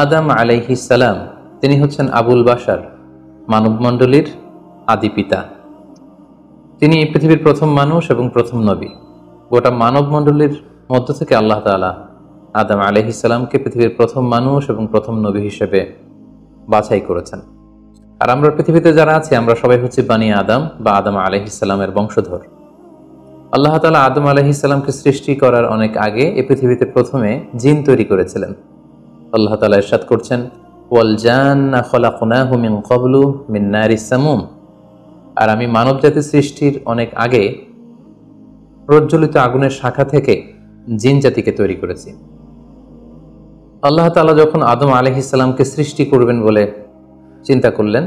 আদম আলাইহিস সালাম তিনি হচ্ছেন আবুল বাশার, মানবমণ্ডলীর আদি পিতা। তিনি পৃথিবীর প্রথম মানুষ এবং প্রথম নবী। গোটা মানবমণ্ডলীর মধ্য থেকে আল্লাহ তাআলা আদম আলাইহিস সালামকে পৃথিবীর প্রথম মানুষ এবং প্রথম নবী হিসেবে বাছাই করেছেন। আর আমরা পৃথিবীতে যারা আছি আমরা সবাই হচ্ছি বানি আদম বা আদম আলাইহিস সালামের বংশধর। আল্লাহ তাআলা আদম আলাইহিস সালামকে সৃষ্টি করার অনেক আগে এই পৃথিবীতে প্রথমে জিন তৈরি করেছিলেন। আল্লাহ তাআলা ইরশাদ করছেন, ওয়াল জান্না খলাকনাহু মিন ক্বাবলু মিন নারিস সামুম। আর আমি মানব জাতি সৃষ্টির অনেক আগে প্রজ্বলিত আগুনের শাখা থেকে জিন জাতিকে তৈরি করেছি। আল্লাহ তাআলা যখন আদম আলাইহিস সালামকে সৃষ্টি করবেন বলে চিন্তা করলেন,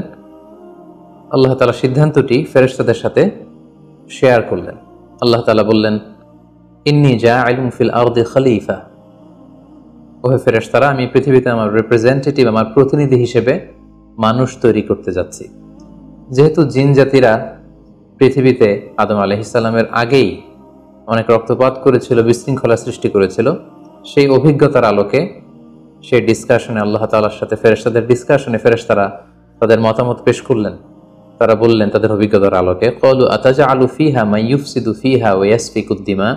আল্লাহ তাআলা সিদ্ধান্তটি ফেরেশতাদের সাথে শেয়ার করলেন। আল্লাহ তাআলা বললেন, ইন্নী জাআইলুন ফিল আরদি খলিফা। ওহে ফেরেশতারা, আমি পৃথিবীতে আমার রিপ্রেজেন্টেটিভ, আমার প্রতিনিধি হিসেবে মানুষ তৈরি করতে যাচ্ছি। যেহেতু জিন জাতিরা পৃথিবীতে আদম আলাইহিস সালামের আগেই অনেক রক্তপাত করেছিল, বিশৃঙ্খলা সৃষ্টি করেছিল, সেই অভিজ্ঞতার আলোকে সেই ডিসকাশনে আল্লাহ তাআলার সাথে ফেরেশতাদের ডিসকাশনে ফেরেশতারা তাদের মতামত পেশ করলেন। তারা বললেন তাদের অভিজ্ঞতার আলোকে, ক্বালু আতাজআলু ফিহা মান ইউফসিদু ফিহা ওয়া ইয়াসফিকুদ দিমা।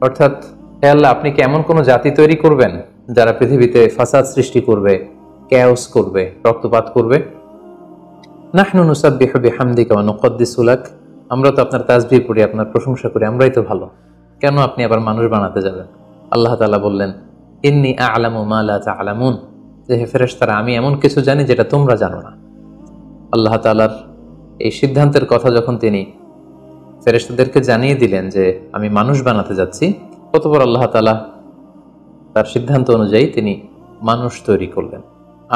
অর্থাৎ, হে আল্লাহ, আপনি কি এমন কোনো জাতি তৈরি করবেন যারা পৃথিবীতে ফাসাদ সৃষ্টি করবে, ক্যাওস করবে, রক্তপাত করবে? নাহনু নুসাব্বিহু বিহামদিকা ওয়া নুকদ্দিসু লাক। আমরা তো আপনার তাসবিহ পড়ি, আপনার প্রশংসা করি, আমরাই তো ভালো, কেন আপনি আবার মানুষ বানাতে যাবেন? আল্লাহ তাআলা বললেন, ইন্নী আ'লামু মা লা তা'লামুন। যে হে ফেরেশতারা, আমি এমন কিছু জানি যেটা তোমরা জানো না। আল্লাহ তাআলার এই সিদ্ধান্তের কথা যখন তিনি ফেরেশতাদেরকে জানিয়ে দিলেন যে আমি মানুষ বানাতে যাচ্ছি, অতঃপর আল্লাহ তাআলা তার সিদ্ধান্ত অনুযায়ী তিনি মানুষ তৈরি করলেন।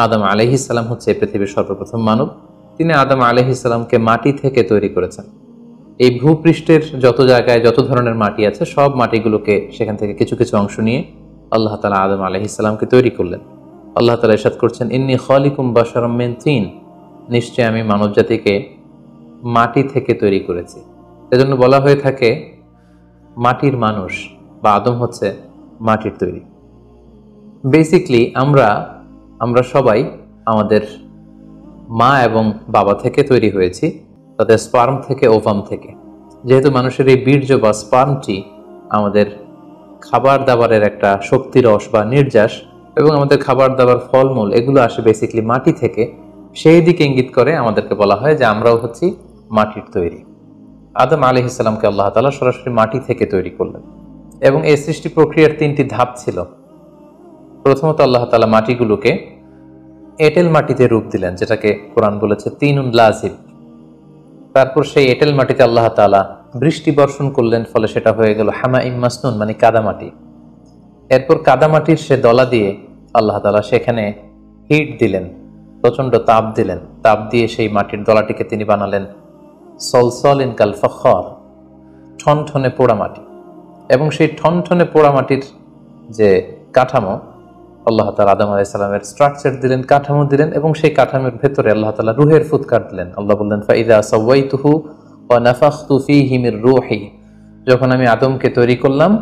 আদম আলাইহিস সালাম হচ্ছে পৃথিবীর সর্বপ্রথম মানব। তিনি আদম আলাইহিস সালামকে মাটি থেকে তৈরি করেছেন। এই ভূপৃষ্ঠের যত জায়গায় যত ধরনের মাটি আছে, সব মাটিগুলোকে সেখান থেকে কিছু কিছু অংশ নিয়ে আল্লাহ তাআলা আদম আলাইহিস সালামকে তৈরি করলেন। আল্লাহ তাআলা ইরশাদ করছেন, ইন্নী খালিকুম বাশারাম মিন তিন। নিশ্চয় আমি মানব জাতিকে মাটি থেকে তৈরি করেছি। এজন্য বলা হয়ে থাকে মাটির মানুষ, বা আদম হচ্ছে মাটির তৈরি। বেসিকলি আমরা সবাই আমাদের মা এবং বাবা থেকে তৈরি হয়েছি, তাদের স্পার্ম থেকে, ওভাম থেকে। যেহেতু মানুষের এই বীর্য বা স্পার্মটি আমাদের খাবার দাবারের একটা শক্তিরস বা নির্যাস, এবং আমাদের খাবার দাবার ফলমূল এগুলো আসে বেসিকলি মাটি থেকে, সেই দিকে ইঙ্গিত করে আমাদেরকে বলা হয় যে আমরাও হচ্ছি মাটির তৈরি। আদম আলাইহিস সালামকে আল্লাহ তাআলা সরাসরি মাটি থেকে তৈরি করলেন, এবং এই সৃষ্টি প্রক্রিয়ার 3টি ধাপ ছিল। প্রথমত আল্লাহ তাআলা মাটিগুলোকে এঁটেল মাটিতে রূপ দিলেন, যেটাকে কোরআন বলেছে তিনুন লাজিব। তারপর সেই এঁটেল মাটিতে আল্লাহ তাআলা বৃষ্টি বর্ষণ করলেন, ফলে সেটা হয়ে গেল হামাইম মাসনুন, মানে কাদামাটি। এরপর কাদামাটির সে দলা দিয়ে আল্লাহ তাআলা সেখানে হিট দিলেন, প্রচণ্ড তাপ দিলেন। তাপ দিয়ে সেই মাটির দলাটিকে তিনি বানালেন সলসলিন কাল ফখর, ঠনঠনে পোড়া মাটি। এবং সেই ঠনঠনে পোড়া মাটির যে কাঠামো, আল্লাহ তাআলা আদম আলাইহিস সালামের স্ট্রাকচার দিলেন, কাঠামো দিলেন, এবং সেই কাঠামোর ভেতরে আল্লাহ তাআলা রূহের ফুৎকার দিলেন। আল্লাহ বললেন, ফাইযা সাওয়াইতুহু ওয়া নাফাখতু ফীহি মির রূহি। যখন আমি আদমকে তৈরি করলাম,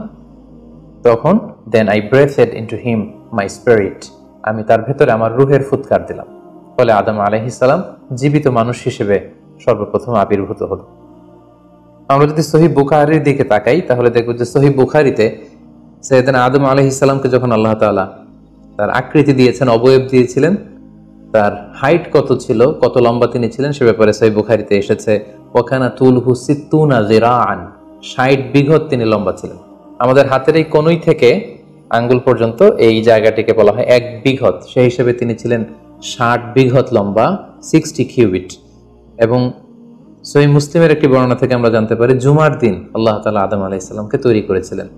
তখন then I breathed into him my spirit. আমি তার ভেতরে আমার রূহের ফুৎকার দিলাম। ফলে আদম আলাইহিস সালাম জীবিত মানুষ হিসেবে সর্বপ্রথম আবির্ভূত হল। আমরা যদি সহিহ বুখারীর দিকে তাকাই, তাহলে দেখব যে সহিহ বুখারীতে সাইয়েদনা আদম আলাইহিস সালামকে যখন আল্লাহ তাআলা তার আকৃতি দিয়েছেন, অবয়ব দিয়েছিলেন, তার হাইট কত ছিল, কত লম্বা তিনি ছিলেন, সে ব্যাপারে সহিহ বুখারীতে এসেছে, ওয়াকানা তুলহু সিত্তুনা যিরাআন, 60 বিঘত তিনি লম্বা ছিলেন। আমাদের হাতের এই কনুই থেকে আঙ্গুল পর্যন্ত এই জায়গাটিকে বলা হয় 1 বিঘত। সেই হিসেবে তিনি ছিলেন 60 বিঘত লম্বা, 60 কিউবিট। এবং সহিহ মুসলিমের একটি বর্ণনা থেকে আমরা জানতে পারি, জুমার দিন আল্লাহ তাআলা আদম আলাইহিস সালামকে তৈরি করেছিলেন।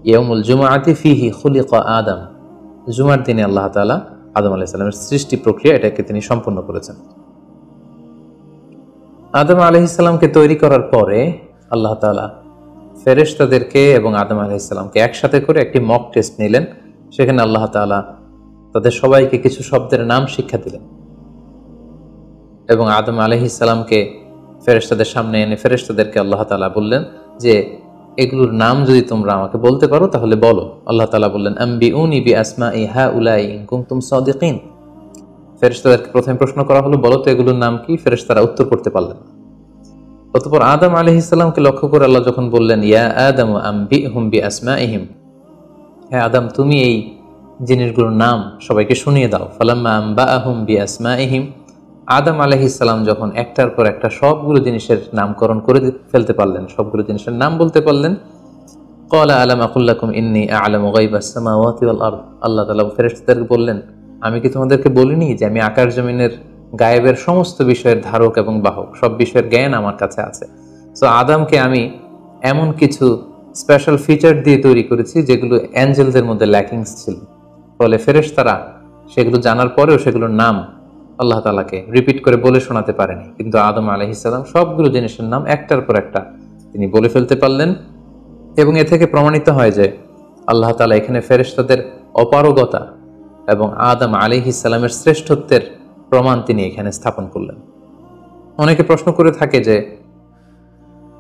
ইয়াউমুল জুমআতি ফীহি খুলিকা আদম। জুমার দিনে আল্লাহ তাআলা আদম আলাইহিস সালামের সৃষ্টি প্রক্রিয়া এটাকে তিনি সম্পন্ন করেছেন। আদম আলাইহিস সালামকে তৈরি করার পরে আল্লাহ তাআলা ফেরেশতাদেরকে এবং আদম আলাইহিস সালামকে একসাথে করে একটি মক টেস্ট নিলেন। সেখানে আল্লাহ তাআলা তাদের সবাইকে কিছু শব্দের নাম শিক্ষা দিলেন, এবং আদম আলাইহিস সালামকে ফেরেশতাদের সামনে এনে ফেরেশতাদেরকে আল্লাহ তাআলা বললেন যে এগুলোর নাম যদি তোমরা আমাকে বলতে পারো তাহলে বলো। আল্লাহ তাআলা বললেন, আম্বিউনি বিআসমাই হাউলাই ইন কুনতুম সাদিকিন। ফেরেশতাদেরকে প্রথমে প্রশ্ন করা হলো, বলো তো এগুলোর নাম কি? ফেরেশতারা উত্তর করতে পারলেন না। অতঃপর আদম আলাইহিস সালামকে লক্ষ্য করে আল্লাহ যখন বললেন, ইয়া আদম আম্বিহুম বিআসমাইহিম, হ্যাঁ আদম তুমি এই জিনিসগুলোর নাম সবাইকে শুনিয়ে দাও। ফালাম্মা আম্বাআহুম বিআসমাইহিম, আদম আলাইহিস সালাম যখন একটার পর একটা সবগুলো জিনিসের নামকরণ করে ফেলতে পারলেন, সবগুলো জিনিসের নাম বলতে পারলেন, ক্বালা আলাম আকুল লাকুম ইন্নী আ'লামু গায়বাস সামাওয়াতি ওয়াল আরদ, আল্লাহ তাআলা ফেরেশতাদেরকে বললেন, আমি কি তোমাদেরকে বলিনি যে আমি আকাশ জমিনের গায়েবের সমস্ত বিষয়ের ধারক এবং বাহক, সব বিষয়ের জ্ঞান আমার কাছে আছে। সো আদমকে আমি এমন কিছু স্পেশাল ফিচার দিয়ে তৈরি করেছি যেগুলো অ্যাঞ্জেলদের মধ্যে ল্যাকিংস ছিল। ফলে ফেরেশতারা সেগুলো জানার পরেও সেগুলোর নাম আল্লাহ তাআলাকে রিপিট করে বলে শোনাতে পারেনি, কিন্তু আদম আলাইহিস সালাম সবগুলো জিনিসের নাম একটার পর একটা তিনি বলে ফেলতে পারলেন। এবং এ থেকে প্রমাণিত হয় যে আল্লাহ তাআলা এখানে ফেরেশতাদের অপারগতা এবং আদম আলাইহিস সালামের শ্রেষ্ঠত্বের প্রমাণ তিনি এখানে স্থাপন করলেন। অনেকে প্রশ্ন করে থাকে যে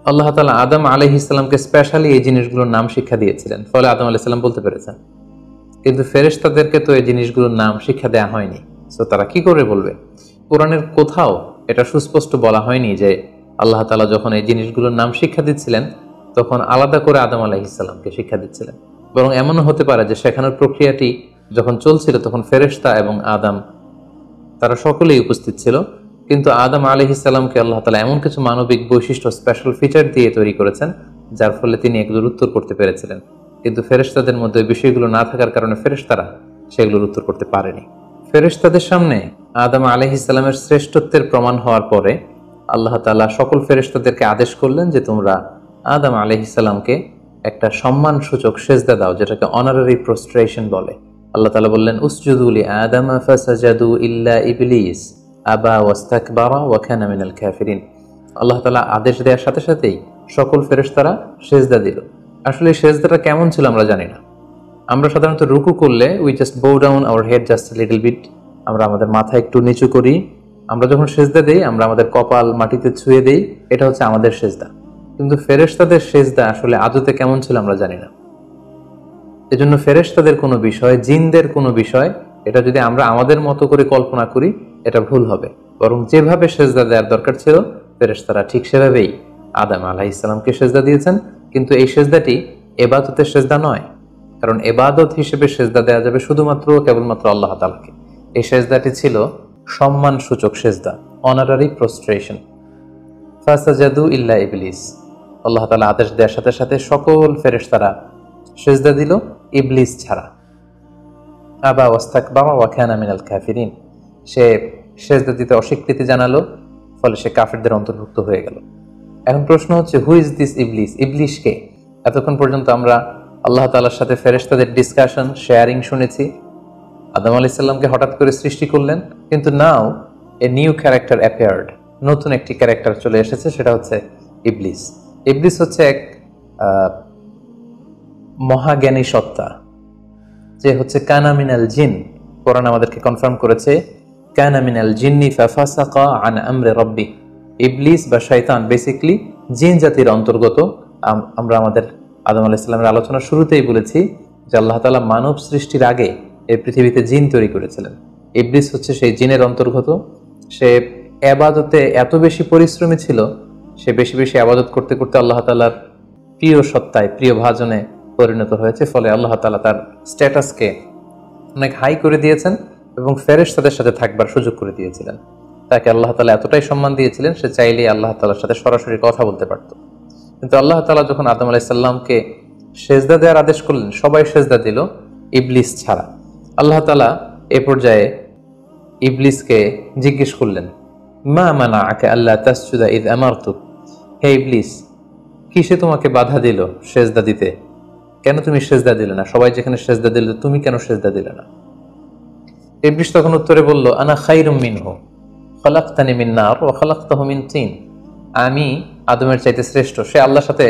আল্লাহ তাআলা আদম আলাইহিস সালামকে স্পেশালি এই জিনিসগুলোর নাম শিক্ষা দিয়েছিলেন, ফলে আদম আলাইহিস সালাম বলতে পেরেছেন, কিন্তু ফেরেশতাদেরকে তো এই জিনিসগুলোর নাম শিক্ষা দেওয়া হয়নি, সো তারা কি করে বলবে? কোরআনের কোথাও এটা সুস্পষ্ট বলা হয়নি যে আল্লাহ তাআলা যখন এই জিনিসগুলোর নাম শিক্ষা দিচ্ছিলেন তখন আলাদা করে আদম আলাইহিস সালামকে শিক্ষা দিচ্ছিলেন। বরং এমনও হতে পারে যে শেখানোর প্রক্রিয়াটি যখন চলছিল তখন ফেরেশতা এবং আদম তারা সকলেই উপস্থিত ছিল, কিন্তু আদম আলাইহিস সালামকে আল্লাহ তাআলা এমন কিছু মানবিক বৈশিষ্ট্য, স্পেশাল ফিচার দিয়ে তৈরি করেছেন যার ফলে তিনি এগুলোর উত্তর করতে পেরেছিলেন। কিন্তু ফেরেশতাদের মধ্যে ওই বিষয়গুলো না থাকার কারণে ফেরেশতারা সেগুলোর উত্তর করতে পারেনি। ফেরেশতাদের সামনে আদম আলাইহিস সালামের শ্রেষ্ঠত্বের প্রমাণ হওয়ার পরে আল্লাহ তাআলা সকল ফেরেশতাদেরকে আদেশ করলেন যে তোমরা আদম আলাইহিস সালামকে একটা সম্মানসূচক সেজদা দাও, যেটাকে অনারারি প্রস্ট্রেশন বলে। আল্লাহ তাআলা বললেন, উসজুদু লি আদম ফাসাজাদু ইল্লা ইবলিস আবা ওয়াস্তাকবারা ওয়া কানা মিনাল কাফিরিন। আল্লাহ তাআলা আদেশ দেওয়ার সাথে সাথেই সকল ফেরেশতারা সেজদা দিল। আসলে এই সেজদাটা কেমন ছিল আমরা জানি না। আমরা সাধারণত রুকু করলে we just bow down our head just little bit, আমরা আমাদের মাথা একটু নিচু করি। আমরা যখন সেজদা দেই আমরা আমাদের কপাল মাটিতে ছুঁয়ে দেই, এটা হচ্ছে আমাদের সেজদা। কিন্তু ফেরেশতাদের সেজদা আসলে আদতে কেমন ছিল আমরা জানি না। এজন্য ফেরেশতাদের কোনো বিষয়, জিনদের কোনো বিষয়, এটা যদি আমরা আমাদের মতো করে কল্পনা করি এটা ভুল হবে। বরং যেভাবে সেজদা দেওয়ার দরকার ছিল ফেরেশতারা ঠিক সেভাবেই আদম আলাইহিস সালামকে সেজদা দিয়েছেন। কিন্তু এই সেজদাটি ইবাদতের সেজদা নয়, কারণ ইবাদত হিসেবে সেজদা দেওয়া যাবে শুধুমাত্র কেবলমাত্র আল্লাহ তাআলাকে। এই সেজদাটি ছিল সম্মানসূচক সেজদা, অনারারি প্রস্ট্রেশন। ফাসাজাদু ইল্লা ইবলিস, আল্লাহ তাআলা আদেশ দেওয়ার সাথে সাথে সকল ফেরেশতারা সেজদা দিল, ইবলিস ছাড়া। আবা ওয়াস্তাকবারা ওয়া কানা মিনাল কাফিরিন, সে সেজদা দিতে অস্বীকৃতি জানালো, ফলে সে কাফেরদের অন্তর্ভুক্ত হয়ে গেল। এখন প্রশ্ন হচ্ছে, হু ইজ দিস ইবলিস? ইবলিস কে? এতক্ষণ পর্যন্ত আমরা আল্লাহ তাআলার সাথে ফেরেশতাদের ডিসকাশন, শেয়ারিং শুনেছি। আদম আলাইহিস সালামকে হঠাৎ করে সৃষ্টি করলেন, কিন্তু নাও এ নিউ ক্যারেক্টার অ্যাপিয়ার্ড, নতুন একটি ক্যারেক্টার চলে এসেছে, সেটা হচ্ছে ইবলিস। ইবলিস হচ্ছে এক মহাজ্ঞানী সত্তা, যে হচ্ছে কানা মিনাল জিন। কোরআন আমাদেরকে কনফার্ম করেছে, কানা মিনাল জিন্নি ফাফাসাকা আন আমরি রাব্বি। ইবলিস বা শয়তান বেসিক্যালি জিন জাতির অন্তর্গত। আমরা আমাদের আদম আলাইহিস সালামের আলোচনার শুরুতেই বলেছি যে আল্লাহ তাআলা মানব সৃষ্টির আগে এই পৃথিবীতে জিন তৈরি করেছিলেন। ইবলিস হচ্ছে সেই জিনের অন্তর্গত। সে ইবাদতে এত বেশি পরিশ্রমী ছিল, সে বেশি বেশি ইবাদত করতে করতে আল্লাহ তাআলার প্রিয় সত্তায়, প্রিয় ভাজনে পরিণত হয়েছে। ফলে আল্লাহ তাআলা তার স্ট্যাটাসকে অনেক হাই করে দিয়েছেন এবং ফেরেশতাদের সাথে থাকবার সুযোগ করে দিয়েছিলেন। তাকে আল্লাহ তাআলা এতটাই সম্মান দিয়েছিলেন, সে চাইলেই আল্লাহ তাআলার সাথে সরাসরি কথা বলতে পারত। কিন্তু আল্লাহ তাআলা যখন আদম আলাইহিস সালামকে সেজদা দেওয়ার আদেশ করলেন, সবাই সেজদা দিল, ইবলিস ছাড়া। আল্লাহ তাআলা এ পর্যায়ে ইবলিসকে জিজ্ঞেস করলেন, মা মানাআকা আল্লা তাসজুদা ইয আমারতুক, হে ইবলিস, কিসে তোমাকে বাধা দিল সেজদা দিতে? কেন তুমি সেজদা দিলে না? সবাই যেখানে সেজদা দিল, তুমি কেন সেজদা দিলে না? ইবলিস তখন উত্তরে বলল, আনা খায়রুম মিনহু খালাকতানি মিন নার ওয়া খালাকতাহু মিন তিন। আমি আদমের চাইতে শ্রেষ্ঠ। সে আল্লাহর সাথে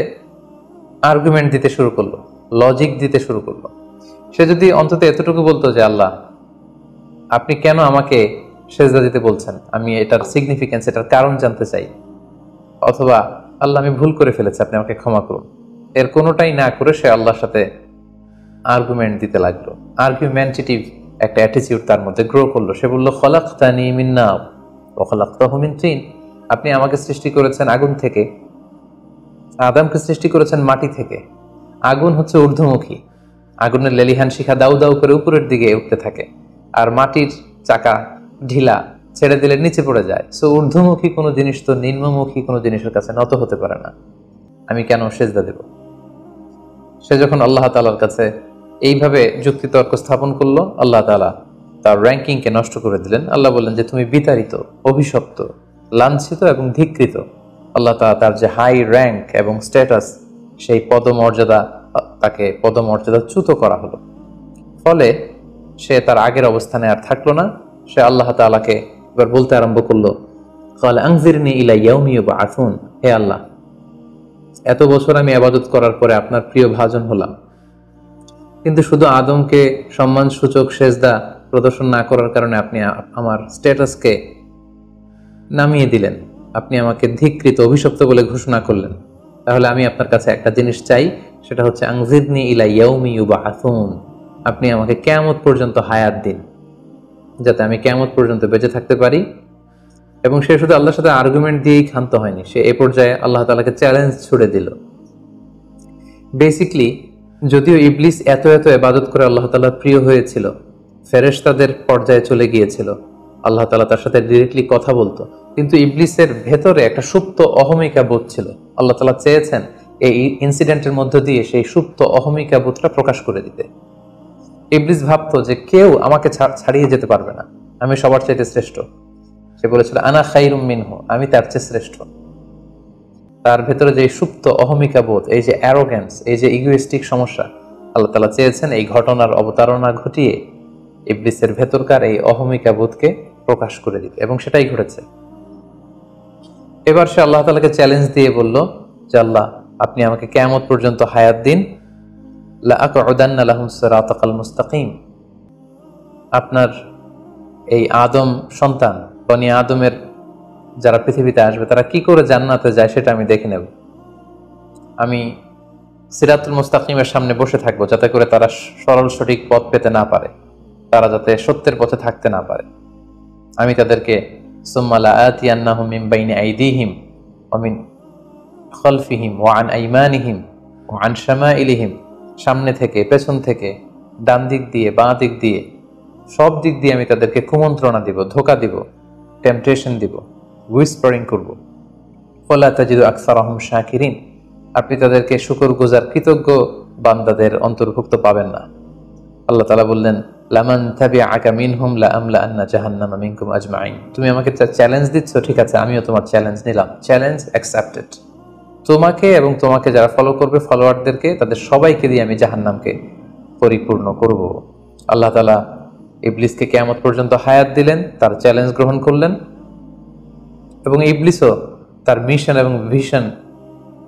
আর্গুমেন্ট দিতে শুরু করলো, লজিক দিতে শুরু করলো। সে যদি অন্তত এতটুকু বলতো যে আল্লাহ আপনি কেন আমাকে সেজদা দিতে বলছেন, আমি এটার সিগনিফিকেন্স, এটার কারণ জানতে চাই, অথবা আল্লাহ আমি ভুল করে ফেলেছি, আপনি আমাকে ক্ষমা করুন, এর কোনোটাই না করে সে আল্লাহর সাথে আর্গুমেন্ট দিতে লাগলো। আর্গুমেন্টেটিভ একটা অ্যাটিটিউড তার মধ্যে গ্রো করলো। সে বলল, খলাকতানি মিন নার ওয়া খলাকতাহু মিন তিন। আপনি আমাকে সৃষ্টি করেছেন আগুন থেকে, আদমকে সৃষ্টি করেছেন মাটি থেকে। আগুন হচ্ছে ঊর্ধ্বমুখী, আগুনের লেলিহান শিখা দাউ দাউ করে উপরের দিকে উঠতে থাকে, আর মাটির চাকা ঢিলা, ছেড়ে দিলে নিচে পড়ে যায়। সো ঊর্ধ্বমুখী কোনো জিনিস তো নিম্নমুখী কোনো জিনিসের কাছে নত হতে পারে না, আমি কেন সেজদা দেব? সে যখন আল্লাহ তাআলার কাছে এইভাবে যুক্তিতর্ক স্থাপন করলো, আল্লাহ তাআলা তার র্যাঙ্কিংকে নষ্ট করে দিলেন। আল্লাহ বললেন যে তুমি বিতাড়িত, অভিশপ্ত, লাঞ্ছিত এবং ধিক্কৃত। আল্লাহ তাআলা তার যে হাই র্যাঙ্ক এবং স্ট্যাটাস, সেই পদমর্যাদা, তাকে পদমর্যাদাচ্যুত করা হলো। ফলে সে তার আগের অবস্থানে আর থাকলো না। সে আল্লাহ তাআলাকে এবার বলতে আরম্ভ করলো, ক্বালা আনজিরনি ইলা ইয়াউমি ইউবআসুন। হে আল্লাহ, এত বছর আমি ইবাদত করার পরে আপনার প্রিয় ভাজন হলাম, কিন্তু শুধু আদমকে সম্মানসূচক সেজদা প্রদর্শন না করার কারণে আপনি আমার স্ট্যাটাসকে নামিয়ে দিলেন, আপনি আমাকে ধিক্কৃত, অভিশপ্ত বলে ঘোষণা করলেন। তাহলে আমি আপনার কাছে একটা জিনিস চাই, সেটা হচ্ছে আনজিরনি ইলা ইয়াউমি ইউবআসুন। আপনি আমাকে কিয়ামত পর্যন্ত হায়াত দিন, যাতে আমি কিয়ামত পর্যন্ত বেঁচে থাকতে পারি। এবং সে শুধু আল্লাহর সাথে আর্গুমেন্ট দিয়েই ক্ষান্ত হয়নি, সে এ পর্যায়ে আল্লাহ তাআলাকে চ্যালেঞ্জ ছুড়ে দিল। বেসিকলি যদিও ইবলিস এত ইবাদত করে আল্লাহ তাআলার প্রিয় হয়েছিল, ফেরেশতাদের পর্যায়ে চলে গিয়েছিল, আল্লাহ তাআলা তার সাথে ডিরেক্টলি কথা বলতো, কিন্তু ইবলিসের ভেতরে একটা সুপ্ত অহমিকা বোধ ছিল। আল্লাহ তাআলা চেয়েছেন এই ইনসিডেন্টের মধ্য দিয়ে সেই সুপ্ত অহমিকা বোধটা প্রকাশ করে দিতে। ইবলিস ভাবতো যে কেউ আমাকে ছাড়িয়ে যেতে পারবে না, আমি সবার চাইতে শ্রেষ্ঠ। সে বলেছিল, আনা খাইরুম মিনহু, আমি তার চেয়ে শ্রেষ্ঠ। তার ভেতরে যে সুপ্ত অহমিকা বোধ, এই যে অ্যারোগ্যান্স, এই যে ইগোইস্টিক সমস্যা, আল্লাহ তাআলা চেয়েছেন এই ঘটনার অবতারণা ঘটিয়ে ইবলিসের ভেতরকার এই অহমিকা বোধকে প্রকাশ করে দিতে, এবং সেটাই ঘটেছে। এবার সে আল্লাহ তাআলাকে চ্যালেঞ্জ দিয়ে বলল যে আল্লাহ, আপনি আমাকে কিয়ামত পর্যন্ত হায়াত দিন, লা আকউদান্না লাহুম সিরাতাকাল মুস্তাকিম। আপনার এই আদম সন্তান, বনি আদমের যারা পৃথিবীতে আসবে, তারা কি করে জান্নাতে যায় সেটা আমি দেখে নেব। আমি সিরাতুল মুস্তাকিমের সামনে বসে থাকবো, যাতে করে তারা সরল সঠিক পথ পেতে না পারে, তারা যাতে সত্যের পথে থাকতে না পারে। আমি তাদেরকে সুম্মা লাআতিয়ান্নাহুম মিন বাইনি আইদিহিম ওয়া মিন খালফিহিম ওয়া আন আইমানিহিম ওয়া আন শামাইলিহিম, সামনে থেকে, পেছন থেকে, ডান দিক দিয়ে, বাঁ দিক দিয়ে, সব দিক দিয়ে আমি তাদেরকে কুমন্ত্রণা দিব, ধোঁকা দিব, টেম্পটেশন দিব, হুইসপারিং করব। ফালা তাজিদু আকসারাহুম শাকিরিন, আপনি তাদেরকে শুকরগুজার, কৃতজ্ঞ বান্দাদের অন্তর্ভুক্ত পাবেন না। আল্লাহ তাআলা বললেন, লামান তাবিআকা মিনহুম লাআমলাআন্না জাহান্নামা মিনকুম আজমাইন। তুমি আমাকে চ্যালেঞ্জ দিচ্ছ, ঠিক আছে, আমিও তোমার চ্যালেঞ্জ নিলাম, চ্যালেঞ্জ অ্যাকসেপ্টেড। তোমাকে এবং তোমাকে যারা ফলো করবে, ফলোয়ারদেরকে, তাদের সবাইকে দিয়ে আমি জাহান্নামকে পরিপূর্ণ করব। আল্লাহ তাআলা ইবলিসকে কিয়ামত পর্যন্ত হায়াত দিলেন, তার চ্যালেঞ্জ গ্রহণ করলেন, এবং ইবলিসও তার মিশন এবং ভিশন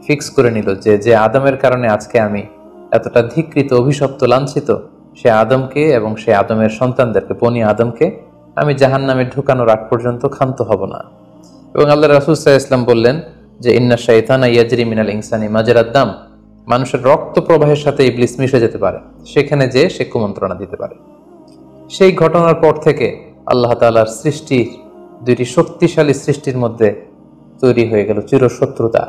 ফিক্স করে নিল যে যে আদমের কারণে আজকে আমি এতটা ধিক্কৃত, অভিশপ্ত, লাঞ্ছিত, সে আদমকে এবং সে আদমের সন্তানদেরকে, বনি আদমকে আমি জাহান্নামে ঢুকানোর আগ পর্যন্ত ক্ষান্ত হব না। এবং আল্লাহ রাসূল সাল্লাল্লাহু আলাইহি ওয়াসাল্লাম বললেন যে ইন্না শাইতানা ইয়াজরি মিনাল ইনসানি মাজরাদ দাম, মানুষের রক্ত প্রবাহের সাথে ইবলিস মিশে যেতে পারে, সেখানে যে সে কুমন্ত্রণা দিতে পারে। সেই ঘটনার পর থেকে আল্লাহ তাআলার সৃষ্টির, দুইটি শক্তিশালী সৃষ্টির মধ্যে তৈরি হয়ে গেল চিরশত্রুতা,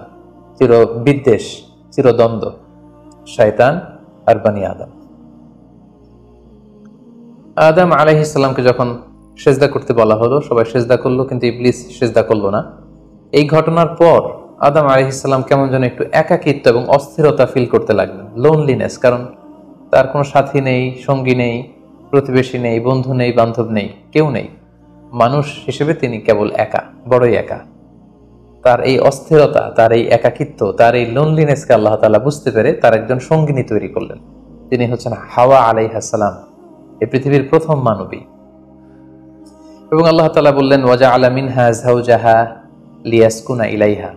চির বিদ্বেষ, চিরদ্বন্দ্ব, শয়তান আর বনি আদম। আদম আলাইহিস সালামকে যখন সেজদা করতে বলা হলো, সবাই সেজদা করলো, কিন্তু ইবলিস সেজদা করলো না। এই ঘটনার পর আদম আলাইহিস সালাম কেমন যেন একটু একাকিত্ব এবং অস্থিরতা ফিল করতে লাগলেন, লোনলিনেস, কারণ তার কোনো সাথী নেই, সঙ্গী নেই, প্রতিবেশী নেই, বন্ধু নেই, বান্ধব নেই, কেউ নেই। মানুষ হিসেবে তিনি কেবল একা, বড়ই একা। তার এই অস্থিরতা, তার এই একাকিত্ব, তার এই লোনলিনেসকে আল্লাহ তাআলা বুঝতে পেরে তার একজন সঙ্গিনী তৈরি করলেন। তিনি হচ্ছেন হাওয়া আলাইহিস সালাম, এই পৃথিবীর প্রথম মানবী। এবং আল্লাহ তাআলা বললেন, ওয়াজআলা মিনহা যাওজাহা লিয়াসকুনা ইলাইহা।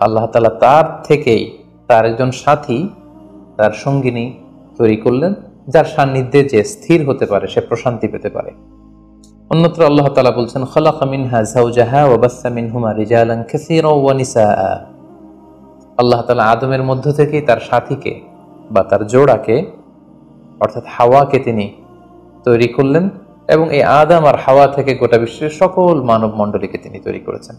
আল্লাহ তাআলা তার থেকেই তার একজন সাথী, তার সঙ্গিনী তৈরি করলেন, যার সান্নিধ্যে যে স্থির হতে পারে, সে প্রশান্তি পেতে পারে। অন্যত্র আল্লাহ তাআলা বলছেন, খালাকা মিনহা যাওজাহা ওয়া বাসসা মিনহুমা রিজালান কাসীরান ওয়া নিসাআ। আল্লাহ তাআলা আদমের মধ্য থেকেই তার সাথীকে বা তার জোড়াকে অর্থাৎ হাওয়াকে তিনি তৈরি করলেন এবং এই আদম আর হাওয়া থেকে গোটা বিশ্বের সকল মানব মণ্ডলীকে তিনি তৈরি করেছেন।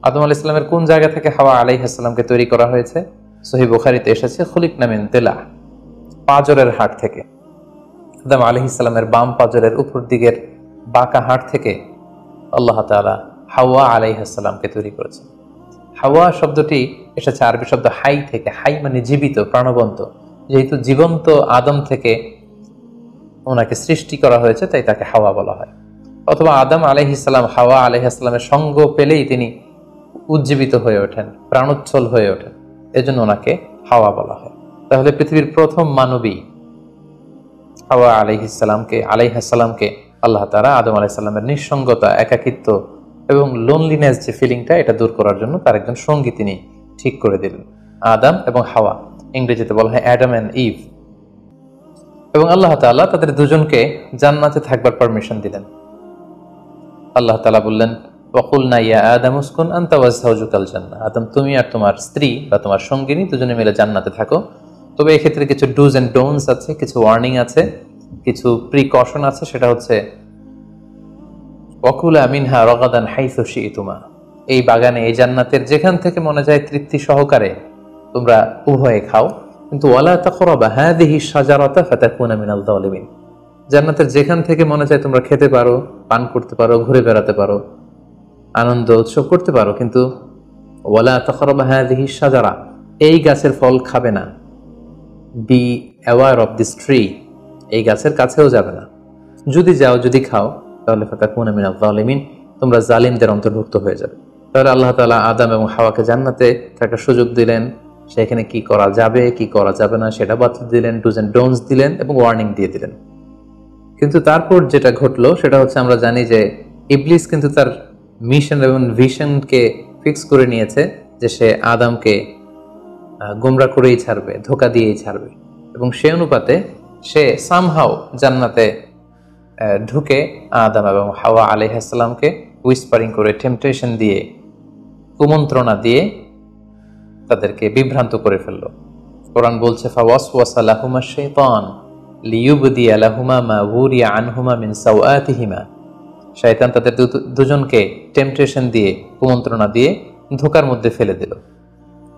আদম আলাইহিস সালামের কোন জায়গা থেকে হাওয়া আলাইহিস সালামকে তৈরি করা হয়েছে? সহিহ বুখারীতে এসেছে খুলিকনা মিন তিলা, পাঁজরের হাড় থেকে। আদম আলাইহিস সালামের বাম পাঁজরের উপর দিকের বাঁকা হাড় থেকে আল্লাহ তাআলা হাওয়া আলাইহিস সালামকে তৈরি করেছেন। হাওয়া শব্দটি এসেছে আরবি শব্দ হাই থেকে। হাই মানে জীবিত, প্রাণবন্ত। যেহেতু জীবন্ত আদম থেকে ওনাকে সৃষ্টি করা হয়েছে, তাই তাকে হাওয়া বলা হয়। অথবা আদম আলাইহিস সালাম হাওয়া আলাইহিস সালামের সঙ্গ পেলেই তিনি উজ্জীবিত হয়ে ওঠেন, প্রাণোচ্ছল হয়ে ওঠেন, এজন্য ওনাকে হাওয়া বলা হয়। তাহলে পৃথিবীর প্রথম মানবী হাওয়া আলাইহিস সালামকে আল্লাহ তাআলা আদম আলাইহিস সালামের নিঃসঙ্গতা, একাকিত্ব এবং লোনলিনেস যে ফিলিংটা, এটা দূর করার জন্য তার একজন সঙ্গী তিনি ঠিক করে দিলেন, আদম এবং হাওয়া। ইংরেজিতে বলা হয় অ্যাডাম অ্যান্ড ইভ। এবং আল্লাহ তাআলা তাদের দুজনকে জান্নাতে থাকবার পারমিশন দিলেন। আল্লাহ তাআলা বললেন, ওয়াকুলনা ইয়া আদম উসকুন আনতা ওয়া যাওজুকাল জান্নাহ, আদম তুমি আর তোমার স্ত্রী বা তোমার সঙ্গিনী দুজনে মিলে জান্নাতে থাকো। তবে এক্ষেত্রে কিছু ডুজ এন্ড ডোন্টস আছে, কিছু ওয়ার্নিং আছে, কিছু প্রিকশন আছে। সেটা হচ্ছে ওয়াকুলা মিনহা রাগাদান হাইসু শি'তুমা, এই বাগানে, এই জান্নাতের যেখান থেকে মনে যায় তৃপ্তি সহকারে তোমরা উভয়ে খাও, কিন্তু ওয়ালা তাকরাবা হাযিহি শাজারাতা ফাতাকুনা মিনাল যালিমিন, জান্নাতের যেখান থেকে মনে যায় তোমরা খেতে পারো, পান করতে পারো, ঘুরে বেড়াতে পারো, আনন্দ উৎসব করতে পারো, কিন্তু ওয়ালা তাকরাবা হাযিহি শাজারা, এই গাছের ফল খাবে না। Be aware of this tree, এই গাছের কাছেও যাবে না। যদি যাও, যদি খাও, তাহলে ফাতাকুনা মিনাল যালিমিন, তোমরা জালিমদের অন্তর্ভুক্ত হয়ে যাবে। তাহলে আল্লাহ তাআলা আদম এবং হাওয়াকে জান্নাতে থাকার সুযোগ দিলেন, সেখানে কি করা যাবে কি করা যাবে না সেটা বাতলে দিলেন, ডুজ এন্ড ডোন্টস দিলেন এবং ওয়ার্নিং দিয়ে দিলেন। কিন্তু তারপর যেটা ঘটলো সেটা হচ্ছে, আমরা জানি যে ইবলিস কিন্তু তার মিশন এবং ভিশনকে ফিক্স করে নিয়েছে যে সে আদমকে গোমরা করেই ছাড়বে, ধোঁকা দিয়েই ছাড়বে। এবং সে অনুপাতে সে সামহাও জান্নাতে ঢুকে আদম এবং হাওয়া আলাইহিস সালামকে উইসপারিং করে, টেম্পটেশন দিয়ে, কুমন্ত্রণা দিয়ে তাদেরকে বিভ্রান্ত করে ফেলল। কোরআন বলছে, ফাওয়াসওয়াসা লাহুমা শাইতান লিইউবদিয়া লাহুমা মা উরিয়া আনহুমা মিন সাওআতিহিমা, শয়তান তাদের দুজনকে টেম্পটেশন দিয়ে, কুমন্ত্রণা দিয়ে ধোঁকার মধ্যে ফেলে দিল।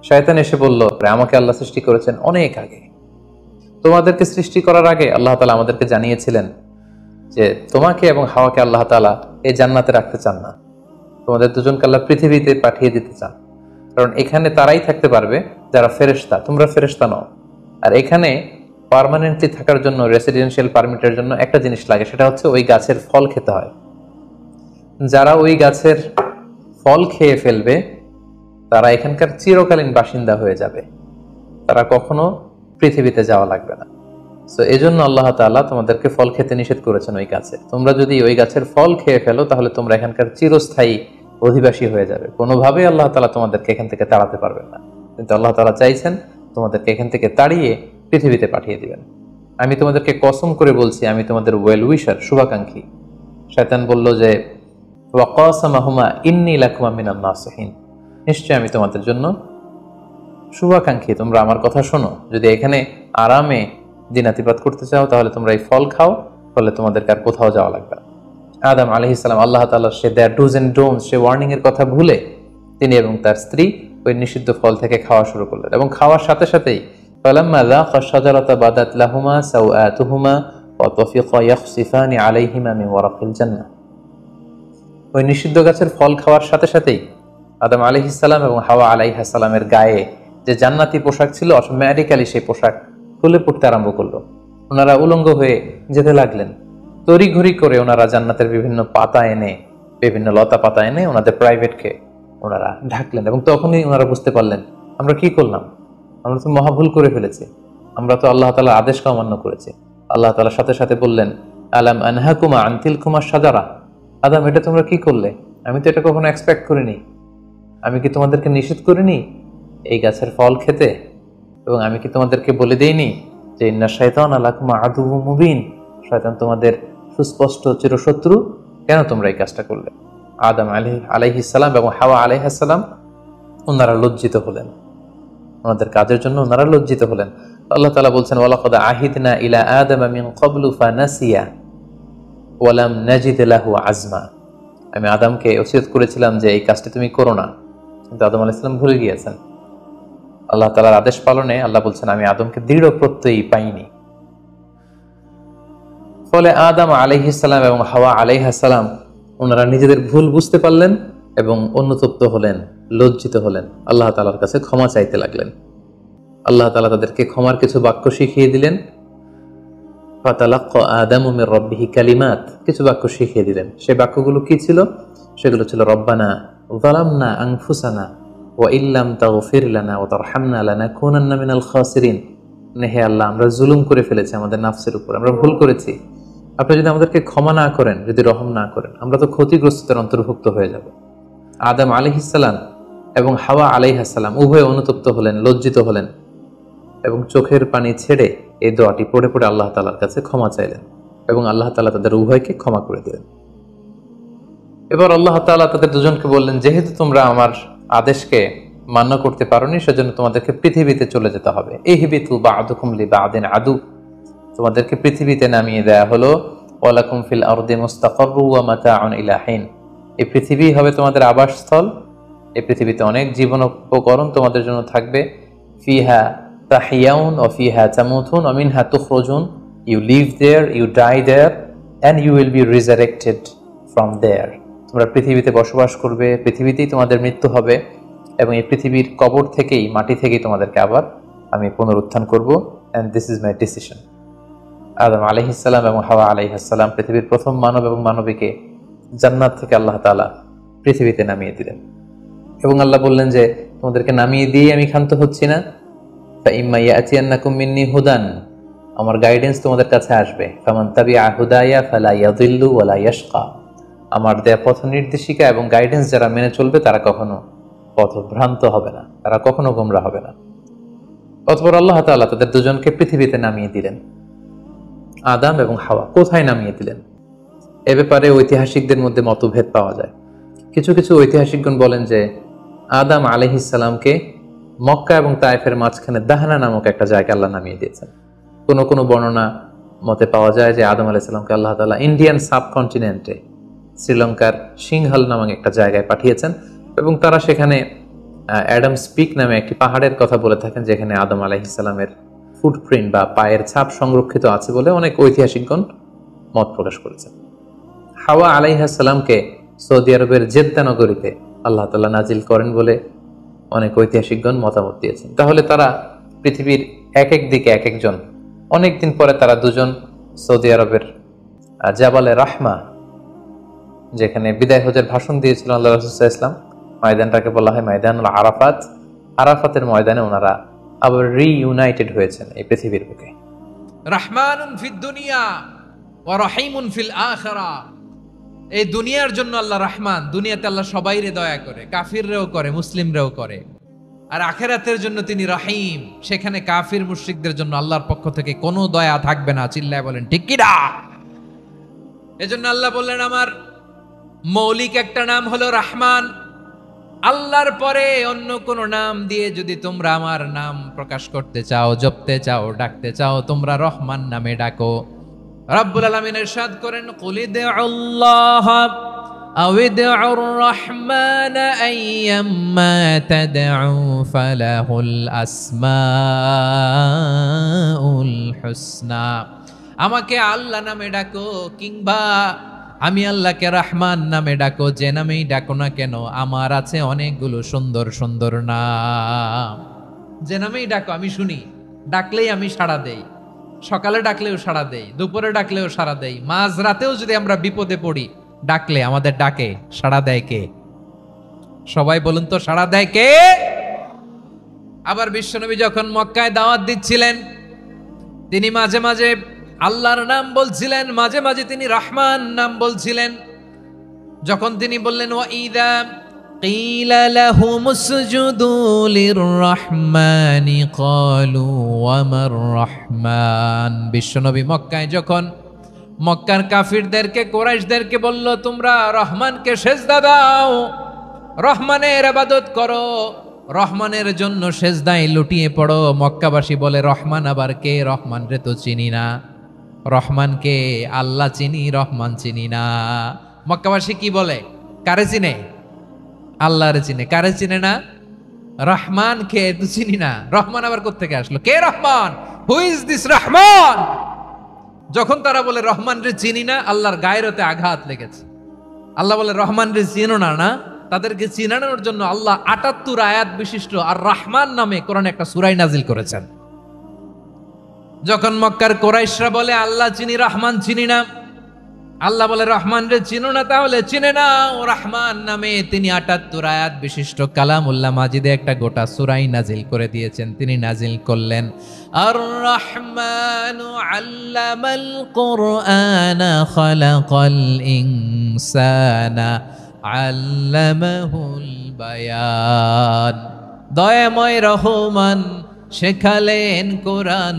শয়তান এসে বলল, আমাকে আল্লাহ সৃষ্টি করেছেন অনেক আগে, তোমাদেরকে সৃষ্টি করার আগে আল্লাহ তাআলা আমাদেরকে জানিয়েছিলেন যে তোমাকে এবং হাওয়াকে আল্লাহ তাআলা এই জান্নাতে রাখতে চান না, তোমাদের দুজনকে আল্লাহ পৃথিবীতে পাঠিয়ে দিতে চান। কারণ এখানে তারাই থাকতে পারবে যারা ফেরেশতা, তোমরা ফেরেশতা নও। আর এখানে পার্মানেন্টলি থাকার জন্য, রেসিডেন্সিয়াল পারমিটের জন্য একটা জিনিস লাগে, সেটা হচ্ছে ওই গাছের ফল খেতে হয়। যারা ওই গাছের ফল খেয়ে ফেলবে তারা এখানকার চিরকালীন বাসিন্দা হয়ে যাবে, তারা কখনো পৃথিবীতে যাওয়া লাগবে না। তো এই জন্য আল্লাহ তাআলা তোমাদেরকে ফল খেতে নিষেধ করেছেন ওই গাছে। তোমরা যদি ওই গাছের ফল খেয়ে ফেলো তাহলে তোমরা এখানকার চিরস্থায়ী অধিবাসী হয়ে যাবে, কোনোভাবেই আল্লাহ তাআলা তোমাদেরকে এখান থেকে তাড়াতে পারবেন না। কিন্তু আল্লাহ তাআলা চাইছেন তোমাদেরকে এখান থেকে তাড়িয়ে পৃথিবীতে পাঠিয়ে দিবেন। আমি তোমাদেরকে কসম করে বলছি, আমি তোমাদের ওয়েল উইশার, শুভাকাঙ্ক্ষী। শয়তান বলল যে, ওয়াকাসামাহুমা ইন্নী লাকুমা মিনান নাসিহিন, নিশ্চয় আমি তোমাদের জন্য শুভাকাঙ্ক্ষী, তোমরা আমার কথা শোনো। যদি এখানে আরামে দিনাতিপাত করতে চাও তাহলে তোমরা এই ফল খাও, ফলে তোমাদেরকে আর কোথাও যাওয়া লাগবে না। আদম আলাইহিস সালাম আল্লাহ তাআলার সে দেয়ার ডুজ এন্ড ডোন্টস, সে ওয়ার্নিং এর কথা ভুলে তিনি এবং তার স্ত্রী ওই নিষিদ্ধ ফল থেকে খাওয়া শুরু করলেন। এবং খাওয়ার সাথে সাথেই ফালাম্মা যাকা শাজারাতা বাদাত লাহুমা সাওআতুহুমা ওয়া তাফিকা ইয়াখসিফানি আলাইহিমা মিন ওয়ারাকিল জান্নাহ, ওই নিষিদ্ধ গাছের ফল খাওয়ার সাথে সাথেই আদম আলাইহিস সালাম এবং হাওয়া আলাইহিস সালামের গায়ে যে জান্নাতি পোশাক ছিল, অটোমেটিক্যালি সেই পোশাক খুলে পড়তে আরম্ভ করলো। ওনারা উলঙ্গ হয়ে যেতে লাগলেন। তড়িঘড়ি করে ওনারা জান্নাতের বিভিন্ন পাতা এনে, বিভিন্ন লতা পাতা এনে ওনাদের প্রাইভেটকে ওনারা ঢাকলেন। এবং তখনই ওনারা বুঝতে পারলেন, আমরা কি করলাম, আমরা তো মহাভুল করে ফেলেছি, আমরা তো আল্লাহ তাআলার আদেশকে অমান্য করেছি। আল্লাহ তাআলার সাথে সাথে বললেন, আলাম আনহাকুমা আন তিলকুমা শাজারা, আদম এটা তোমরা কি করলে, আমি তো এটা কখনো এক্সপেক্ট করিনি, আমি কি তোমাদেরকে নিষেধ করিনি এই গাছের ফল খেতে? এবং আমি কি তোমাদেরকে বলে দেইনি যে ইন্না শাইতানা লাকুম আদুউম মুবিন, শয়তান তোমাদের সুস্পষ্ট চিরশত্রু, কেন তোমরা এই কাজটা করলে? আদম আলাইহিস সালাম এবং হাওয়া আলাইহিস সালাম ওনারা লজ্জিত হলেন। ওনাদের কাজের জন্য ওনারা লজ্জিত হলেন। আল্লাহ তাআলা বলছেন, ওয়ালাকাদ আহিদনা ইলা আদামা মিন ক্বাবলু ফানাসিয়া ওয়া লাম নাজিদ লাহু আজমা। আমি আদমকে ওসিয়ত করেছিলাম যে এই কাজটি তুমি করো না, কিন্তু আদম আলাইহিস সালাম ভুলে গিয়েছেন। আল্লাহ তাআলার আদেশ পালনে আল্লাহ বলছেন, আমি আদমকে দৃঢ় প্রত্যয়ী পাইনি। ফলে আদম আলাইহিস সালাম এবং হাওয়া আলাইহিস সালাম ওনারা নিজেদের ভুল বুঝতে পারলেন এবং অনুতপ্ত হলেন, লজ্জিত হলেন, আল্লাহ তাআলার কাছে ক্ষমা চাইতে লাগলেন। আল্লাহ তাআলা তাদেরকে ক্ষমার কিছু বাক্য শিখিয়ে দিলেন। ফাতালাক্কা আদামু মির রাব্বিহি কালিমাত, কিছু বাক্য শিখিয়ে দিলেন। সেই বাক্যগুলো কি ছিল? সেগুলো ছিল, রব্বানা যালামনা আনফুসানা ওয়া ইল্লাম তাগফির লানা ওয়া তারহামনা লানাকুনান্না মিনাল খাসিরিন। হে আল্লাহ, আমরা জুলুম করে ফেলেছি আমাদের নাফসের উপর, আমরা ভুল করেছি। আপনি যদি আমাদেরকে ক্ষমা না করেন, যদি রহম না করেন, আমরা তো ক্ষতিগ্রস্তদের অন্তর্ভুক্ত হয়ে যাব। আদম আলাইহিস সালাম এবং হাওয়া আলাইহিস সালাম উভয়ে অনুতপ্ত হলেন, লজ্জিত হলেন এবং চোখের পানি ছেড়ে এই দোয়াটি পড়ে পড়ে আল্লাহ তাআলার কাছে ক্ষমা চাইলেন এবং আল্লাহ তাআলা তাদের উভয়কে ক্ষমা করে দিলেন। এবার আল্লাহ তাআলা তাদের দুজনকে বললেন, যেহেতু তোমরা আমার আদেশকে মান্য করতে পারোনি, সেজন্য তোমাদেরকে পৃথিবীতে চলে যেতে হবে। ইহবিতু বা'দুকুম লিবা'দিন আদু, তোমাদেরকে পৃথিবীতে নামিয়ে দেয়া হলো। ওয়ালাকুম ফিল আরদি মুস্তাকাররু ওয়া মাতাউন ইলা হিন, এই পৃথিবী হবে তোমাদের আবাসস্থল। এই পৃথিবীতে অনেক জীবন উপকরণ তোমাদের জন্য থাকবে। ফিহা তাহিয়াউন ওয়া ফিহা তামুতুন ওয়া মিনহা তুখরাজুন, you live there, you die there, and you will be resurrected from there. তোমরা পৃথিবীতে বসবাস করবে, পৃথিবীতেই তোমাদের মৃত্যু হবে এবং এই পৃথিবীর কবর থেকেই, মাটি থেকেই তোমাদেরকে আবার আমি পুনরুত্থান করব। And this is my decision. Adam আলাইহিস সালাম এবং হাওয়া আলাইহিস সালাম পৃথিবীর প্রথম মানব এবং মানবীকে জান্নাত থেকে আল্লাহ তাআলা পৃথিবীতে নামিয়ে দিলেন এবং আল্লাহ বললেন যে তোমাদেরকে নামিয়ে দিয়ে আমি ক্ষান্ত হচ্ছি না। ফাইম্মা ইয়াতিয়ান্নাকুম মিন্নি হুদান, আমার গাইডেন্স তোমাদের কাছে আসবে। ফামান তাবিআ হুদায়া ফালা ইয়াযিল্লু ওয়ালা ইয়াশকা, আমার দেয়া পথ নির্দেশিকা এবং গাইডেন্স যারা মেনে চলবে তারা কখনো পথভ্রান্ত হবে না, তারা কখনো গোমরা হবে না। অতঃপর আল্লাহ তাআলা তাদের দুজনকে পৃথিবীতে নামিয়ে দিলেন। আদম এবং হাওয়া কোথায় নামিয়ে দিলেন, এ ব্যাপারে ঐতিহাসিকদের মধ্যে মতভেদ পাওয়া যায়। কিছু কিছু ঐতিহাসিকগণ বলেন যে আদম আলাইহিস সালামকে মক্কা এবং তায়েফের মাঝখানে দাহনা নামক একটা জায়গায় আল্লাহ নামিয়ে দিয়েছেন। কোনো কোনো বর্ণনা মতে পাওয়া যায় যে আদম আলাইহিস সালামকে আল্লাহ তাআলা ইন্ডিয়ান সাবকন্টিনেন্টে শ্রীলঙ্কার সিংহাল নামক একটা জায়গায় পাঠিয়েছেন এবং তারা সেখানে অ্যাডামস পিক নামে একটি পাহাড়ের কথা বলে থাকেন, যেখানে আদম আলাইহিস সালামের ফুটপ্রিন্ট বা পায়ের ছাপ সংরক্ষিত আছে বলে অনেক ঐতিহাসিকগণ মত প্রকাশ করেছেন। হাওয়া আলাইহিস সালামকে সৌদি আরবের জেদ্দা নগরীতে আল্লাহ তাআলা নাজিল করেন বলে অনেক ঐতিহাসিকগণ মতামত দিয়েছেন। তাহলে তারা পৃথিবীর এক এক দিকে এক একজন, অনেকদিন পরে তারা দুজন সৌদি আরবের জাবালে রাহমা, যেখানে বিদায় হজের ভাষণ দিয়েছিল আল্লাহ রাসূল সাল্লাল্লাহু আলাইহি ওয়াসাল্লাম, ময়দানটাকে বলা হয় ময়দানুল আরাফাত। আরাফাতের ময়দানে ওনারা আবার রিইউনাইটেড হয়েছেন এই পৃথিবীর বুকে। রাহমানুন ফিদ দুনিয়া ওয়া রহিমুন ফিল আখিরা, এই দুনিয়ার জন্য আল্লাহ রহমান, দুনিয়াতে আল্লাহ সবাইরে দয়া করে, কাফিররেও করে, মুসলিমরেও করে। আর আখিরাতের জন্য তিনি রহিম, সেখানে কাফির মুশরিকদের জন্য আল্লাহর পক্ষ থেকে কোনো দয়া থাকবে না। চিল্লায় বলেন ঠিক কি না? এজন্য আল্লাহ বললেন আমার মৌলিক একটা নাম হলো রহমান। আল্লাহর পরে অন্য কোন নাম দিয়ে যদি তোমরা আমার নাম প্রকাশ করতে চাও, জপতে চাও, ডাকতে চাও, তোমরা রহমান নামে ডাকো। রব্বুল আলামিন ইরশাদ করেন, কুলিদুল্লাহ আউইদুর রহমান আইয়াম্মা তাদউ ফালাহুল আসমাউল হুসনা। আমাকে আল্লাহ নামে ডাকো কিংবা আমি আল্লাহকে রহমান নামে ডাকো, যে নামেই ডাকো না কেন আমার আছে অনেকগুলো সুন্দর সুন্দর নাম। যে নামেই ডাকো আমি শুনি, ডাকলেই আমি সাড়া দেই। সকালে ডাকলেও সাড়া দেই, দুপুরে ডাকলেও সাড়া দেই, মাঝ রাতেও যদি আমরা বিপদে পড়ি ডাকলে আমাদের ডাকে সাড়া দেয় কে? সবাই বলুন তো, সাড়া দেয় কে? আবার বিশ্বনবী যখন মক্কায় দাওয়াত দিচ্ছিলেন, তিনি মাঝে মাঝে আল্লাহর নাম বলছিলেন, মাঝে মাঝে তিনি রহমান নাম বলছিলেন। যখন তিনি বললেন ওয়াইদা কিলা লাহুম উসজুদু লিররহমানি ক্বালু ওয়ামার রহমান, বিশ্বনবী মক্কায় যখন মক্কার কাফিরদেরকে, কুরাইশদেরকে বলল তোমরা রহমানকে সেজদা দাও, রহমানের ইবাদত করো, রহমানের জন্য সেজদায় লুটিয়ে পড়ো। মক্কাবাসী বলে রহমান আবার কে? রহমান রে তো চিনি না। রহমান কে? আল্লাহ চিনি, রহমান চিনি না। মক্কাবাসী কি বলে? কারে চিনে? আল্লাহরে চিনে। কারে চিনে না? রহমান কে তো চিনি না। রহমান আবার কোত্থেকে আসলো? কে Rahman? Who is this Rahman? যখন তারা বলে রহমান রে চিনি না, আল্লাহর গায়রতে আঘাত লেগেছে। আল্লাহ বলে রহমান রে চিনো না, না? তাদেরকে চিনানোর জন্য আল্লাহ ৭৮ আয়াত বিশিষ্ট আর রহমান নামে কোরআনে একটা সূরা নাজিল করেছেন। যখন মক্কার কুরাইশরা বলে আল্লাহ চিনি, রহমান চিনি না, আল্লাহ বলে রহমান রে চিনো না, তাহলে চিনে নাও রহমান নামে তিনি ৭৮ আয়াত বিশিষ্ট কালামুল্লাহ মাজিদে একটা গোটা সূরাই নাজিল করে দিয়েছেন। তিনি নাজিল করলেন আর রহমানু আল্লামাল কুরআনা খালাকাল ইনসানা আল্লামাহুল বায়ান। দয়াময় রহমান শেখালেন কোরআন,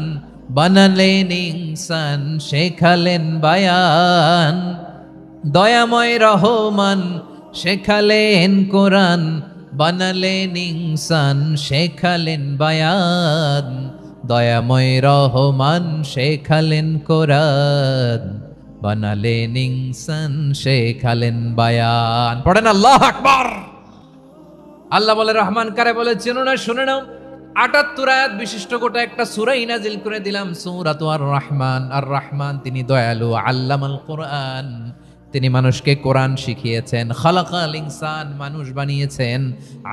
বানালেন ইনসান, শেখালেন বায়ান। দয়াময় রহমান শেখালেন কোরআন, বানালেন ইনসান, শেখালেন বায়ান। দয়াময় রহমান শেখালেন কোরআন, বানালেন ইনসান, শেখালেন বায়ান। পড়েন আল্লাহু আকবার। আল্লাহ বলে রহমান কারে বলে চেনো না? শুনে নাও। ৭৮ আয়াত বিশিষ্ট গোটা একটা সূরাই নাজিল করে দিলাম, সূরাতু আর রহমান। আর রহমান তিনি দয়ালু। আল্লামাল কোরআন, তিনি মানুষকে কোরআন শিখিয়েছেন। খালাকাল ইনসান, মানুষ বানিয়েছেন।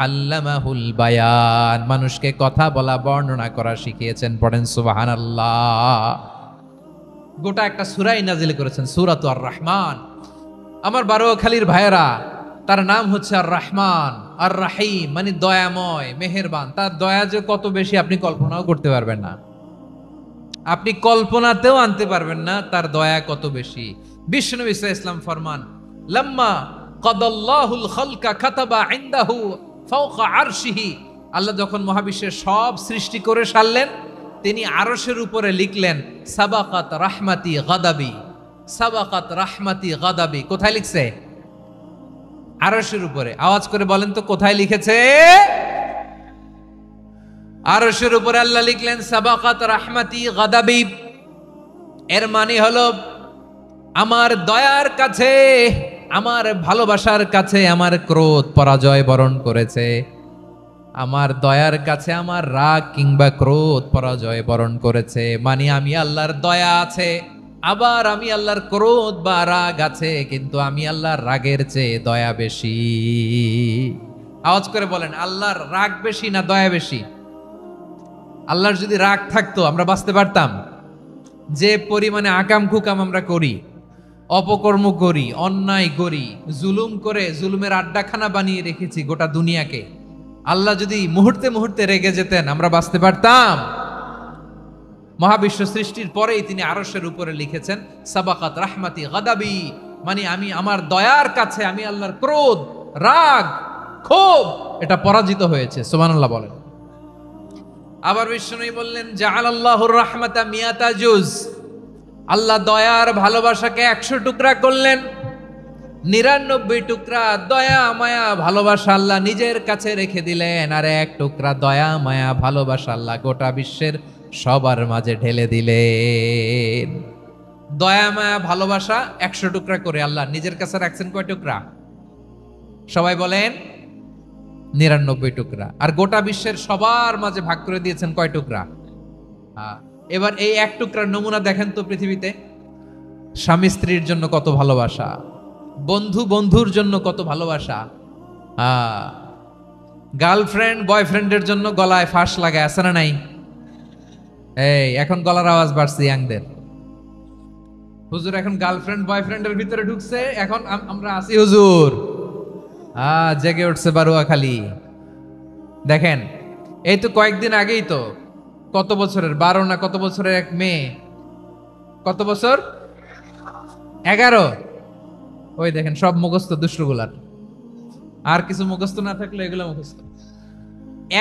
আল্লামাহুল বায়ান, মানুষকে কথা বলা, বর্ণনা করা শিখিয়েছেন। পড়েন সুবহানাল্লাহ। গোটা একটা সূরাই নাজিল করেছেন, সূরাতু আর রহমান। আমার বারোয়াখালীর ভাইয়েরা, তার নাম হচ্ছে আর রহমান আর রাহিম, মানে দয়াময়, মেহেরবান। তার দয়া যে কত বেশি আপনি কল্পনাও করতে পারবেন না, আপনি কল্পনাতেও আনতে পারবেন না তার দয়া কত বেশি। বিশ্বনবী সাল্লাল্লাহু আলাইহি ওয়াসাল্লাম ফরমান, লাম্মা কাদাল্লাহুল খালকা কাতাবা ইনদাহু ফাওকা আরশিহি। আল্লাহ যখন মহাবিশ্বের সব সৃষ্টি করে সারলেন, তিনি আরশের উপরে লিখলেন সাবাকাত রাহমাতি গাদাবি। সাবাকাত রাহমাতি গাদাবি কোথায় লিখছে? আরশের উপরে। আওয়াজ করে বলেন তো কোথায় লিখেছে? আরশের উপরে আল্লাহ লিখলেন সাবাকাত রাহমাতি গাদাবি। এর মানে হলো আমার দয়ার কাছে, আমার ভালোবাসার কাছে আমার ক্রোধ পরাজয় বরণ করেছে। আমার দয়ার কাছে আমার রাগ কিংবা ক্রোধ পরাজয় বরণ করেছে। মানে আমি আল্লাহর দয়া আছে, আবার আমি আল্লাহর ক্রোধ বা রাগ আছে, কিন্তু আমি আল্লাহর রাগের চেয়ে দয়া বেশি। আওয়াজ করে বলেন, আল্লাহর রাগ বেশি না দয়া বেশি? আল্লাহর যদি রাগ থাকতো আমরা বাঁচতে পারতাম? যে পরিমাণে আকাম কুকাম আমরা করি, অপকর্ম করি, অন্যায় করি, জুলুম করে জুলুমের আড্ডাখানা বানিয়ে রেখেছি গোটা দুনিয়াকে, আল্লাহ যদি মুহূর্তে মুহূর্তে রেগে যেতেন আমরা বাঁচতে পারতাম? মহাবিশ্ব সৃষ্টির পরেই তিনি আরশের উপরে লিখেছেন সাবাকাত রাহমাতি গাদাবি, মানে আমি আমার দয়ার কাছে আমি আল্লাহর ক্রোধ, রাগ, ক্ষোভ এটা পরাজিত হয়েছে। সুবহানাল্লাহ বলেন। আবার বিষ্ণু বললেন জাআলাল্লাহুর রাহমাতা মিয়াতা জুজ। আল্লাহ দয়ার ভালোবাসাকে 100 টুকরা করলেন। 99 টুকরা দয়া মায়া ভালোবাসা আল্লাহ নিজের কাছে রেখে দিলেন, আর 1 টুকরা দয়া মায়া ভালোবাসা আল্লাহ গোটা বিশ্বের সবার মাঝে ঢেলে দিলেন। দয়া মায়া ভালোবাসা 100 টুকরা করে আল্লাহ নিজের কাছে রাখছেন কয় টুকরা? সবাই বলেন 99 টুকরা। আর গোটা বিশ্বের সবার মাঝে ভাগ করে দিয়েছেন কয় টুকরা? এবার এই 1 টুকরার নমুনা দেখেন তো পৃথিবীতে। স্বামী স্ত্রীর জন্য কত ভালোবাসা, বন্ধু বন্ধুর জন্য কত ভালোবাসা, গার্লফ্রেন্ড বয়ফ্রেন্ডের জন্য গলায় ফাঁস লাগায়, আছে না নাই? এই এখন গলার আওয়াজ বাড়ছে ইয়াংদের। হুজুর এখন গার্লফ্রেন্ড বয়ফ্রেন্ডের ভিতরে ঢুকছে, এখন আমরা আছি হুজুর। জেগে উঠছে বারোয়াখালী। দেখেন এই তো কয়েকদিন আগেই তো, কত বছরের 12 না কত বছরের এক মেয়ে, কত বছর? 11। ওই দেখেন সব মুখস্থ দুষ্টগুলার, আর কিছু মুখস্থ না থাকলে এগুলো মুখস্থ।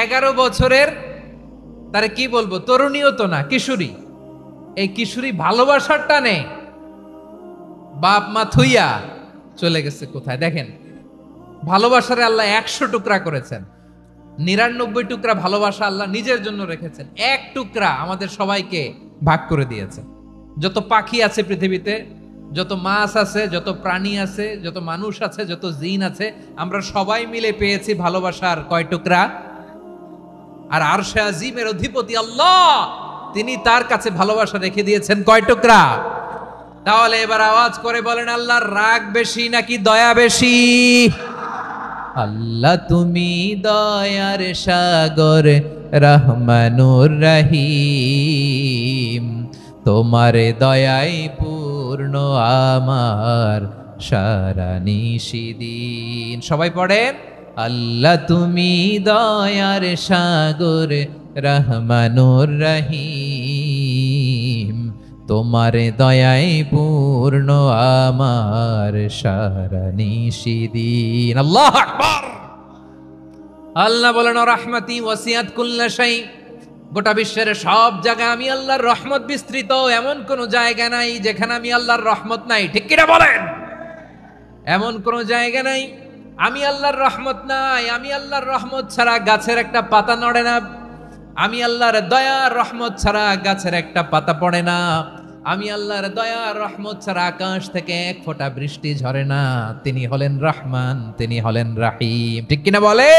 11 বছরের, তারে কি বলবো, তরুণীও তো না, কিশোরী। এই কিশোরী ভালোবাসার টানে বাপ মা থুইয়া চলে গেছে কোথায়? দেখেন ভালোবাসারে আল্লাহ 100 টুকরা করেছেন। 99 টুকরা ভালোবাসা আল্লাহ নিজের জন্য রেখেছেন, এক টুকরা আমাদের সবাইকে ভাগ করে দিয়েছেন। যত পাখি আছে পৃথিবীতে, যত মাছ আছে, যত প্রাণী আছে, যত মানুষ আছে, যত জিন আছে, আমরা সবাই মিলে পেয়েছি ভালোবাসার কয় টুকরা? আর আরশে আজিমের অধিপতি আল্লাহ, তিনি তার কাছে ভালোবাসা রেখে দিয়েছেন কয় টুকরা? তাহলে এবার আওয়াজ করে বলেন, আল্লাহর রাগ বেশি নাকি দয়া বেশি? আল্লাহ তুমি দয়ার সাগর, রহমানুর রহিম, তোমার দয়াই পূর্ণ আমার সারা নিশিদিন। সবাই পড়েন, আল্লাহ তুমি দয়ার সাগর, রহমানুর রহিম, তোমার দয়াই পূর্ণ আমার সারা নিশিদিন। আল্লাহু আকবার। আল্লাহ বলেন, রাহমাতি ওয়াসিআত কুল্লা শাই, গোটা বিশ্বের সব জায়গায় আমি আল্লাহর রহমত বিস্তৃত, এমন কোন জায়গা নাই যেখানে আমি আল্লাহর রহমত নাই। ঠিক কিনা বলেন? এমন কোন জায়গা নাই আমি আল্লাহর রহমত নাই। আমি আল্লাহর রহমত ছাড়া গাছের একটা পাতা নড়ে না। আমি আল্লাহর দয়ার রহমত ছাড়া গাছের একটা পাতা পড়ে না। আমি আল্লাহর দয়ার রহমত ছাড়া আকাশ থেকে এক ফোঁটা বৃষ্টি ঝরে না। তিনি হলেন রহমান, তিনি হলেন রাহিম। ঠিক কিনা বলে?